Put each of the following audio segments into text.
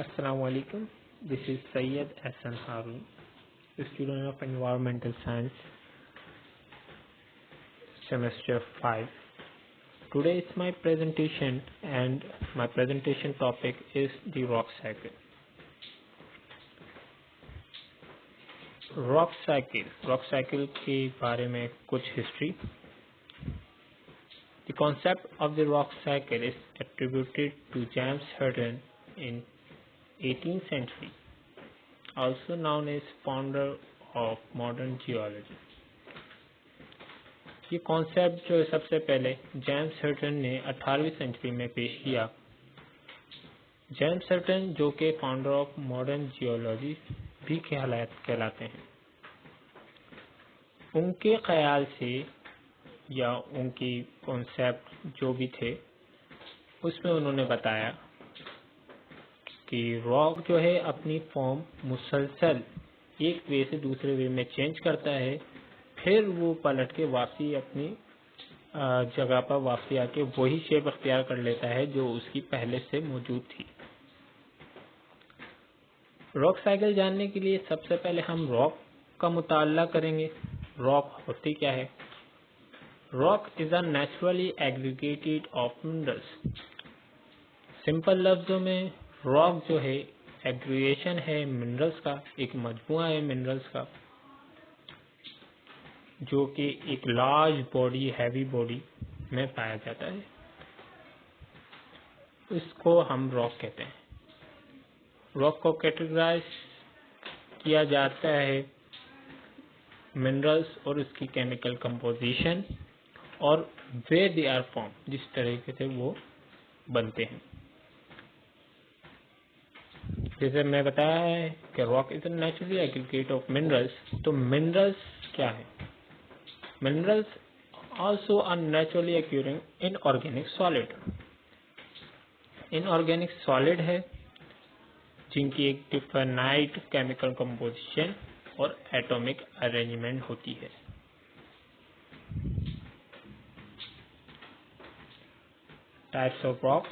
Assalamu alaikum. This is Sayyid Hassan Harun, a student of Environmental Science, semester 5. Today is my presentation and my presentation topic is the rock cycle. Rock cycle के बारे में कुछ history. The concept of the rock cycle is attributed to James Hutton in 18th century, also known as founder of modern geology. ये concept जो सबसे पहले James हटन ने 18वीं century में पेश किया। जेम्स हटन जो कि फाउंडर ऑफ मॉडर्न जियोलॉजी भी कहलाते हैं, उनके ख्याल से या उनकी कॉन्सेप्ट जो भी थे उसमें उन्होंने बताया कि रॉक जो है अपनी फॉर्म मुसलसल एक वे से दूसरे वे में चेंज करता है, फिर वो पलट के वापसी अपनी जगह पर वापसी आके वही शेप अख्तियार कर लेता है जो उसकी पहले से मौजूद थी। रॉक साइकिल जानने के लिए सबसे पहले हम रॉक का मुताला करेंगे। रॉक होती क्या है? Rock is a naturally aggregated of minerals. Simple लफ्जों में रॉक जो है एग्रीगेशन है मिनरल्स का, एक मजमुआ है मिनरल्स का जो कि एक लार्ज बॉडी, हैवी बॉडी में पाया जाता है। इसको हम रॉक कहते हैं। रॉक को कैटेगराइज किया जाता है मिनरल्स और उसकी केमिकल कंपोजिशन और वे दे आर फॉर्म, जिस तरीके से वो बनते हैं। जैसे मैं बताया है कि rock is a naturally aggregate of minerals. तो मिनरल्स क्या है? Minerals also are naturally occurring in organic solid. Inorganic solid है जिनकी एक डिफाइनाइट केमिकल कंपोजिशन और एटॉमिक अरेंजमेंट होती है। Types of rock.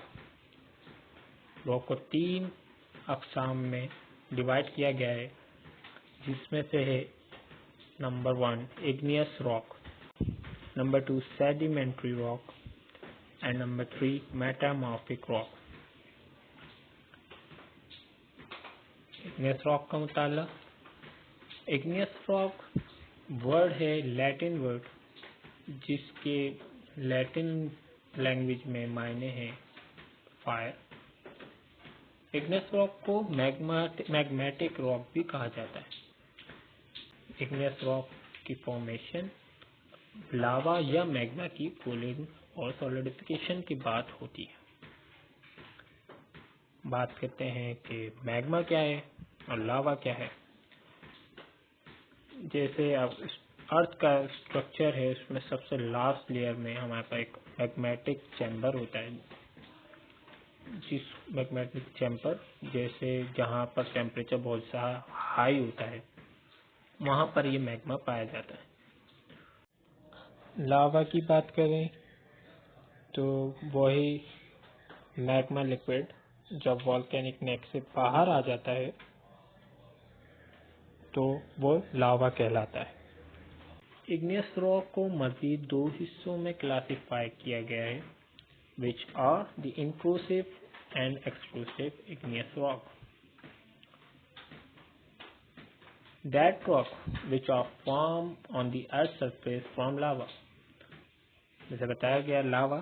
रॉक को 3 अकसाम में डिवाइड किया गया है, जिसमें से है number 1 igneous rock, number 2 sedimentary rock and number 3 metamorphic rock. Igneous rock का मुताला। इग्नियस रॉक वर्ड है लैटिन वर्ड जिसके लैटिन लैंग्वेज में मायने हैं फायर। इग्नियस रॉक को मैग्मेटिक रॉक भी कहा जाता है। इग्नियस रॉक की फॉर्मेशन लावा या मैग्मा की कूलिंग और सॉलिडिफिकेशन की बात होती है। बात करते हैं कि मैग्मा क्या है और लावा क्या है। जैसे अब अर्थ का स्ट्रक्चर है, उसमें सबसे लास्ट लेयर में हमारे पास एक मैग्मेटिक चैम्बर होता है, जिस मैग्मेटिक चैम्बर जैसे जहाँ पर टेम्परेचर बहुत हाई होता है वहाँ पर ये मैग्मा पाया जाता है। लावा की बात करें तो वही मैग्मा लिक्विड जब वॉल्केनिक नेक से बाहर आ जाता है तो वो लावा कहलाता है। इग्नियस रॉक को मजीद 2 हिस्सों में क्लासिफाई किया गया है, which are the intrusive and extrusive igneous rock. That rock which are formed on the earth surface from lava. जैसे बताया गया, लावा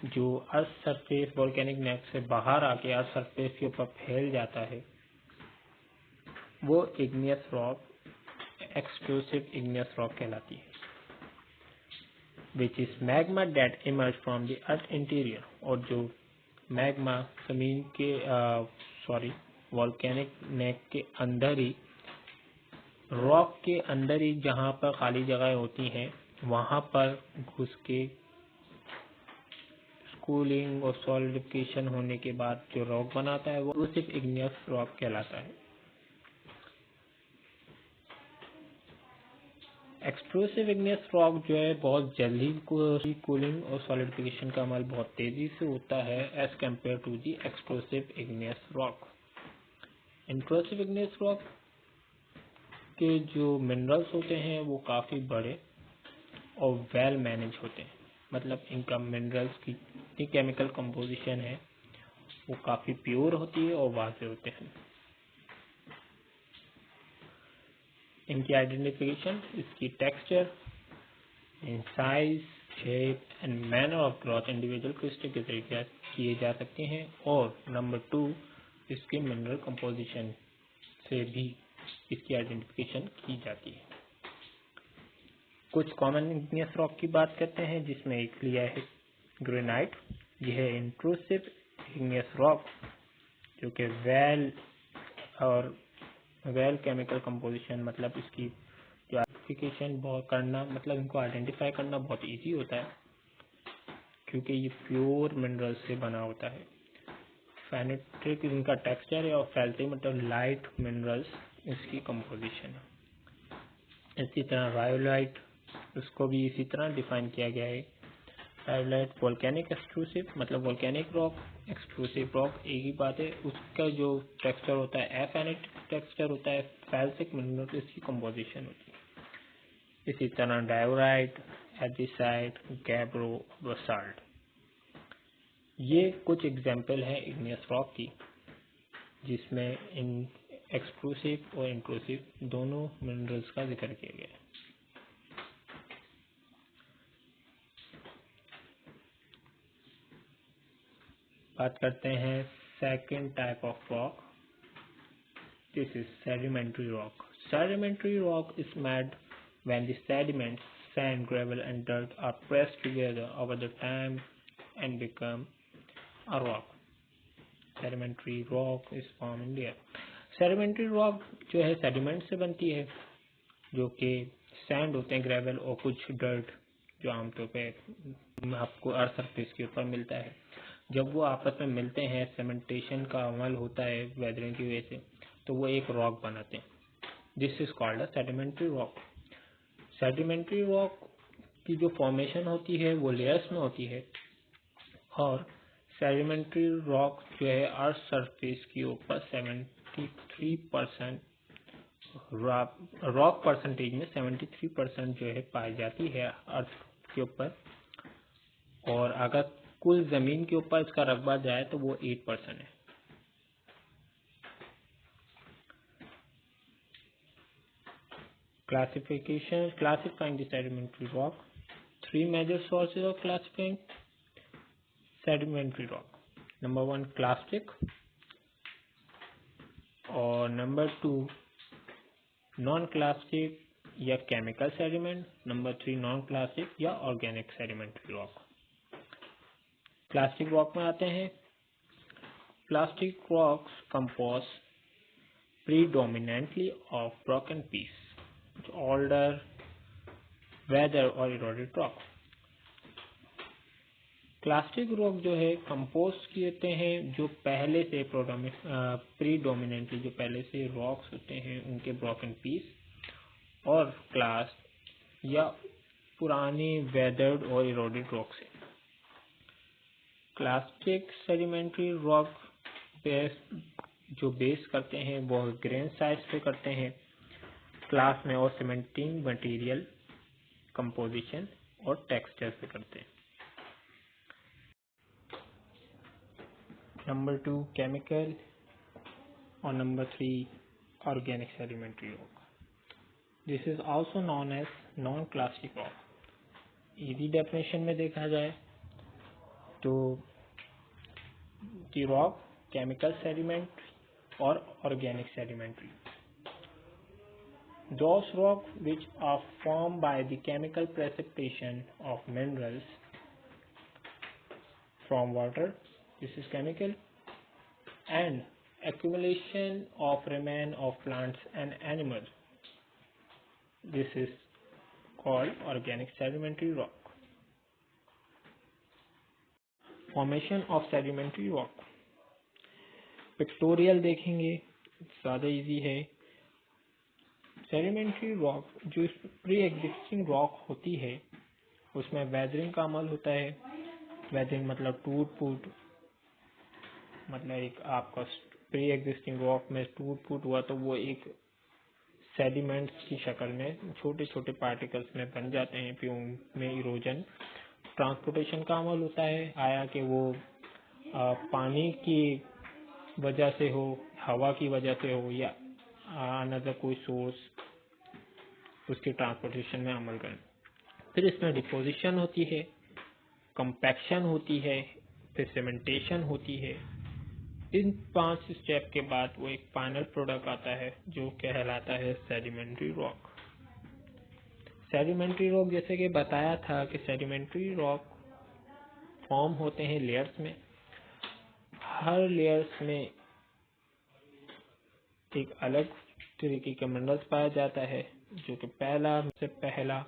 जो अर्थ सरफेस वोल्केनिक नेक से बाहर आके अर्थ सरफेस के ऊपर फैल जाता है वो igneous rock, exclusive igneous rock कहलाती है। Which is magma that emerge from the earth interior. और जो मैग्मा जमीन के वोल्केनिक नेक के अंदर ही, रॉक के अंदर ही जहाँ पर खाली जगह होती हैं वहाँ पर घुस के कूलिंग और सॉलिडिफिकेशन होने के बाद जो रॉक बनाता है वो सिर्फ इग्नियस रॉक कहलाता है। एक्सट्रूसिव इग्नियस रॉक जो है बहुत जल्दी कूलिंग और सॉलिडिफिकेशन का अमल बहुत तेजी से होता है as compare to the extrusive igneous rock. Intrusive igneous rock के जो मिनरल्स होते हैं वो काफ़ी बड़े और वेल मैनेज होते हैं, मतलब इनका मिनरल्स की केमिकल कंपोजिशन है वो काफ़ी प्योर होती है और वाज़े होते हैं। इनकी आइडेंटिफिकेशन इसकी texture, in size, shape and manner of growth individual crystal के तरीके किए जा सकते हैं। और नंबर 2 इसके मिनरल कंपोजिशन से भी इसकी आइडेंटिफिकेशन की जाती है। कुछ कॉमन इग्नियस रॉक की बात करते हैं, जिसमें एक लिया है ग्रेनाइट। यह है इंट्रूसिव इग्नियस रॉक जो कि वेल केमिकल कंपोजिशन, मतलब इसकी जो आइडेंटिफिकेशन बहुत करना, मतलब इनको आइडेंटिफाई करना बहुत इजी होता है क्योंकि ये प्योर मिनरल से बना होता है। फेनेट्रिक इनका टेक्सचर है और फैलते मतलब लाइट मिनरल्स इसकी कंपोजिशन है। इसी तरह रायोलाइट, उसको भी इसी तरह डिफाइन किया गया है। रायोलाइट वोल्केनिक एक्सट्रूसिव, मतलब वोल्केनिक रॉक, एक्सट्रूसिव रॉक एक ही बात है। उसका जो टेक्सचर होता है एफेनेटिक टेक्सचर होता है, फैल्सिक मिनरल इसकी कंपोजिशन होती है। इसी तरह डायोराइट, एजिसाइट, गैब्रो, बसाल्ट, ये कुछ एग्जाम्पल है इग्नियस रॉक की जिसमें इन एक्सट्रूसिव और इंट्रूसिव दोनों मिनरल्स का जिक्र किया गया है। बात करते हैं second type of rock. This is sedimentary rock. Sedimentary rock is made when the sediments, sand, gravel and dirt are pressed together over the time and become a rock. Sedimentary rock is formed in there. Sedimentary rock जो है sediment से बनती है, जो कि sand होते हैं, gravel और कुछ डर्ट जो आमतौर पे आपको अर्थ सरफेस के ऊपर मिलता है। जब वो आपस में मिलते हैं, सेमेंटेशन का अमल होता है वेदरिंग की वजह से, तो वो एक रॉक बनाते हैं। This is called a sedimentary rock. Sedimentary rock की जो फॉर्मेशन होती है वो लेयर्स में होती है, और सेडिमेंट्री रॉक जो है अर्थ सरफेस के ऊपर 73% रॉक परसेंटेज में 73% जो है पाई जाती है अर्थ के ऊपर, और अगर कुल जमीन के ऊपर इसका रकबा जाए तो वो 8% है। Classifying the sedimentary rock. 3 major sources of classifying sedimentary rock. Number 1 clastic, और नंबर 2 non-clastic या chemical sediment, नंबर 3 non-clastic या organic sedimentary rock. Clastic rock में आते हैं। Plastic rocks compose predominantly of broken piece, older, weathered और eroded rock. Clastic rock जो है compose कहते हैं जो पहले से प्रीडोमिनेंटली जो पहले से रॉक्स होते हैं उनके ब्रोकन पीस और क्लास या पुराने वेदर्ड और इरोडेड रॉक से। क्लास्टिक सेडिमेंट्री रॉक बेस करते हैं वो ग्रेन साइज पे करते हैं, क्लास में और सीमेंटिंग मटेरियल, कंपोजिशन और टेक्सचर पे करते हैं। Number 2 chemical और number 3 organic sedimentary rock. This is also known as non-clastic rock. Easy definition में देखा जाए तो the rock, chemical sediment और organic sedimentary. Those rocks which are formed by the chemical precipitation of minerals from water, this is chemical, and accumulation of remain of plants and animals, this is called organic sedimentary rock. Formation of sedimentary rock. Pictorial देखेंगे, ज़्यादा easy है। Sedimentary rock जो pre existing rock होती है उसमें weathering का अमल होता है। वेदरिंग मतलब टूट फूट, मतलब एक आपका प्री एग्जिस्टिंग रॉक में टूट फूट हुआ तो वो एक सेडिमेंट्स की शक्ल में छोटे छोटे पार्टिकल्स में बन जाते हैं, फिर उनमें इरोजन ट्रांसपोर्टेशन का अमल होता है। आया कि वो पानी की वजह से हो, हवा की वजह से हो, या अनदर कोई सोर्स उसके ट्रांसपोर्टेशन में अमल करें। फिर इसमें डिपोजिशन होती है, कंपैक्शन होती है, फिर सीमेंटेशन होती है। इन 5 स्टेप के बाद वो एक फाइनल प्रोडक्ट आता है जो कहलाता है सेडिमेंट्री रॉक। सेडिमेंट्री रॉक जैसे कि बताया था कि सेडिमेंट्री रॉक फॉर्म होते हैं लेयर्स में। हर लेयर्स में एक अलग तरीके के मिनरल्स पाया जाता है, जो कि पहला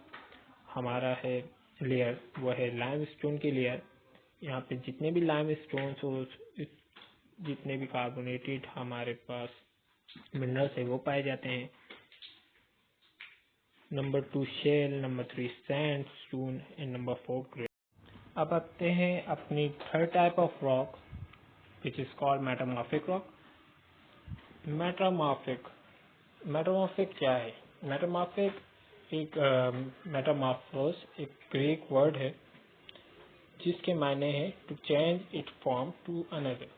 हमारा है लेयर वो है लाइमस्टोन की लेयर। यहाँ पे जितने भी लाइमस्टोन हो, जितने भी कार्बोनेटेड हमारे पास मिनरल्स है वो पाए जाते हैं। Number 2 shale, number 3 sandstone and number 4 granite. अब आते हैं अपनी third type of rock which is called metamorphic rock. Metamorphic क्या है? मेटामॉर्फिक एक मेटामॉर्फोस एक ग्रीक वर्ड है जिसके मायने हैं to change it form to another.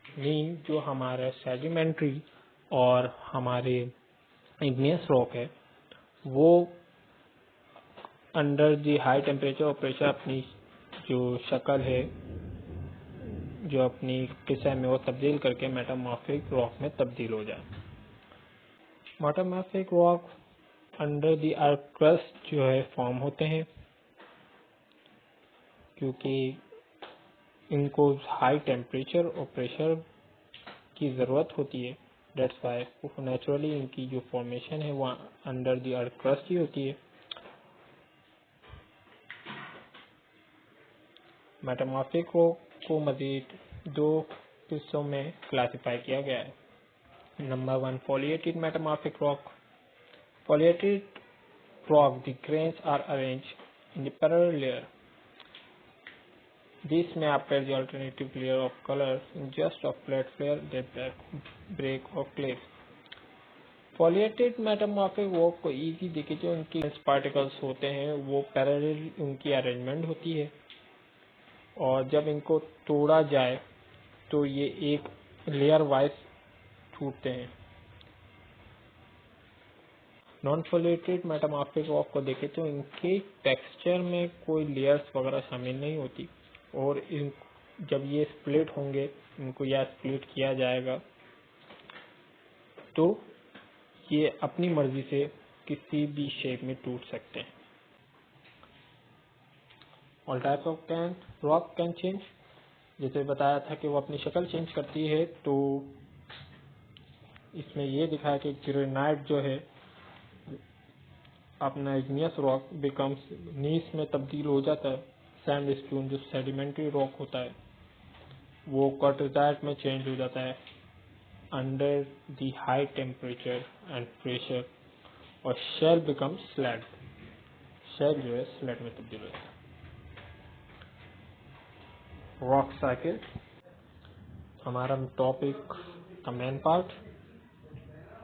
Mean जो हमारा सेडिमेंट्री और हमारे इग्नियस रॉक है वो अंडर द हाई टेम्परेचर और प्रेशर अपनी जो शक्ल है, जो अपनी किस्सा में वो तब्दील करके मेटामॉर्फिक रॉक में तब्दील हो जाए। Metamorphic rock under the earth crust जो है फॉर्म होते हैं, क्योंकि इनको हाई टेम्परेचर और प्रेशर की ज़रूरत होती है। दैट्स वाई नेचुरली इनकी जो फॉर्मेशन है वो अंडर द अर्थ क्रस्ट ही होती है। मेटामॉर्फिक रॉक को मजीद 2 हिस्सों में क्लासिफाई किया गया है। Number 1 foliated metamorphic rock. Foliated rock, the grains are arranged in the parallel layer. This may appear the alternative layer of color in just a flat flare that break or cleft. Foliated metamorphic rock को easy देखे जो उनकी particles होते हैं वो parallel उनकी arrangement होती है, और जब इनको तोड़ा जाए तो ये एक लेयर वाइज टूटते हैं। नॉन फोलिएटेड मेटामॉर्फिक रॉक को देखें तो इनके टेक्सचर में कोई लेयर्स वगैरह शामिल नहीं होती, और जब ये स्प्लिट होंगे, इनको या स्प्लिट किया जाएगा तो ये अपनी मर्जी से किसी भी शेप में टूट सकते हैं। All types of rock can change, जैसे बताया था कि वो अपनी शक्ल चेंज करती है, तो इसमें ये दिखाया कि ग्रेनाइट जो है अपना इग्नियस रॉक बिकम्स नीस में तब्दील हो जाता है। सैंडस्टोन जो सेडिमेंट्री रॉक होता है वो क्वार्टजाइट में चेंज हो जाता है under the high temperature and pressure, और शेल बिकम्स स्लैग। शेल जो है स्लैग में तब्दील हो जाता है। रॉक साइकिल हमारा टॉपिक का मेन पार्ट।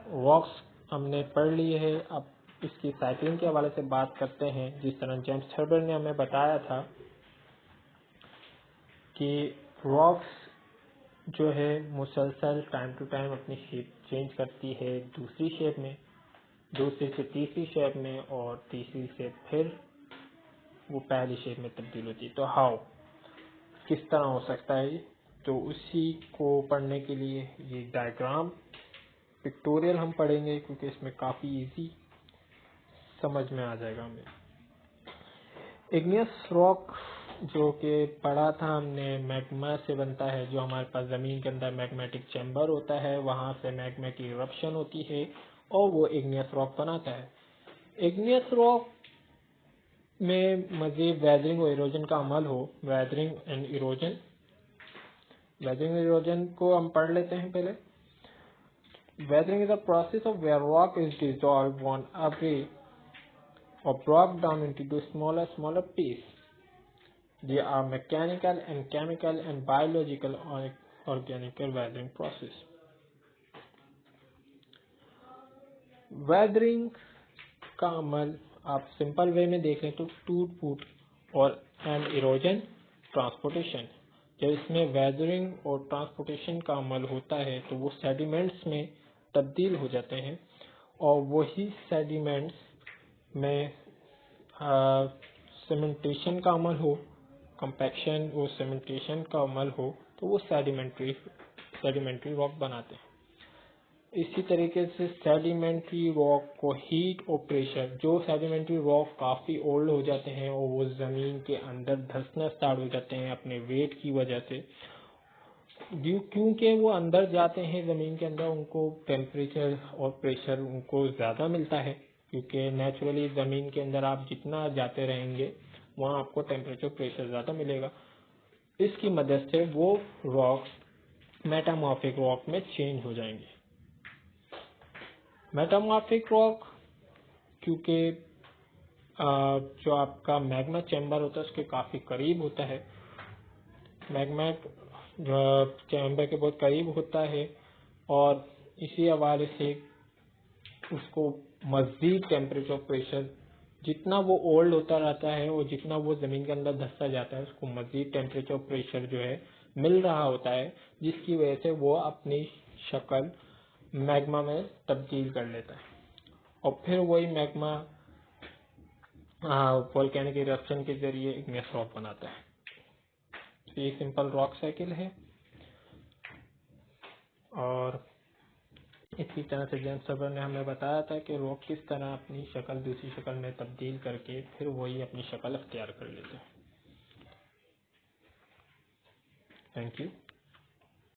रॉक्स हमने पढ़ लिए है, अब इसकी साइकिलिंग के हवाले से बात करते हैं। जिस तरह जेम्स थर्बर ने हमें बताया था कि रॉक्स जो है मुसलसल टाइम टू टाइम अपनी शेप चेंज करती है, दूसरी शेप में, दूसरी से तीसरी शेप में, और तीसरी से फिर वो पहली शेप में तब्दील होती है। तो हाउ, किस तरह हो सकता है? तो उसी को पढ़ने के लिए ये डायग्राम पिक्टोरियल हम पढ़ेंगे, क्योंकि इसमें काफ़ी इजी समझ में आ जाएगा हमें। इग्नियस रॉक जो कि पढ़ा था हमने, मैग्मा से बनता है। जो हमारे पास ज़मीन के अंदर मैग्मेटिक चैम्बर होता है, वहाँ से मैग्मा की इरप्शन होती है और वो इग्नियस रॉक बनाता है। इग्नियस रॉक में मज़ीद वेदरिंग और इरोजन का अमल हो। Weathering and erosion, weathering erosion को हम पढ़ लेते हैं पहले। Weathering is a process of where rock is dissolve on away or broken down into smaller pieces. They are mechanical and chemical and biological organic weathering process. Weathering का अमल आप simple way में देख लें तो टूट फूट और एंड इरोजन ट्रांसपोर्टेशन। जब इसमें वेदरिंग और ट्रांसपोर्टेशन का अमल होता है तो वो सेडिमेंट्स में तब्दील हो जाते हैं और वही सेडिमेंट्स में सीमेंटेशन का अमल हो, कंपैक्शन और सीमेंटेशन का अमल हो तो वो सेडिमेंट्री रॉक बनाते हैं। इसी तरीके से सेडिमेंट्री रॉक को हीट और प्रेशर, जो सेडिमेंट्री रॉक काफ़ी ओल्ड हो जाते हैं और वो ज़मीन के अंदर धंसना स्टार्ट हो जाते हैं अपने वेट की वजह से, क्योंकि वो अंदर जाते हैं ज़मीन के अंदर, उनको टेम्परेचर और प्रेशर उनको ज़्यादा मिलता है, क्योंकि नेचुरली ज़मीन के अंदर आप जितना जाते रहेंगे वहाँ आपको टेम्परेचर प्रेशर ज़्यादा मिलेगा। इसकी मदद से वो रॉक मेटामॉर्फिक रॉक में चेंज हो जाएंगे। मेटामॉर्फिक रॉक क्योंकि जो आपका मैग्मा चैम्बर होता है उसके काफ़ी करीब होता है, मैग्मा चैम्बर के बहुत करीब होता है और इसी हवाले से उसको मज़ीद टेम्परेचर प्रेशर, जितना वो ओल्ड होता रहता है और जितना वो ज़मीन के अंदर धंसता जाता है उसको मज़ीद टेम्परेचर प्रेशर जो है मिल रहा होता है, जिसकी वजह से वो अपनी शक्ल मैग्मा में तब्दील कर लेता है और फिर वही मैग्मा वोल्केनिक इरप्शन के जरिए इग्नियस रॉक बनाता है। तो ये सिंपल रॉक साइकिल है और इसी तरह से जेम्स टर्बर ने हमें बताया था कि रॉक किस तरह अपनी शक्ल दूसरी शक्ल में तब्दील करके फिर वही अपनी शक्ल अख्तियार कर लेते हैं। Thank you.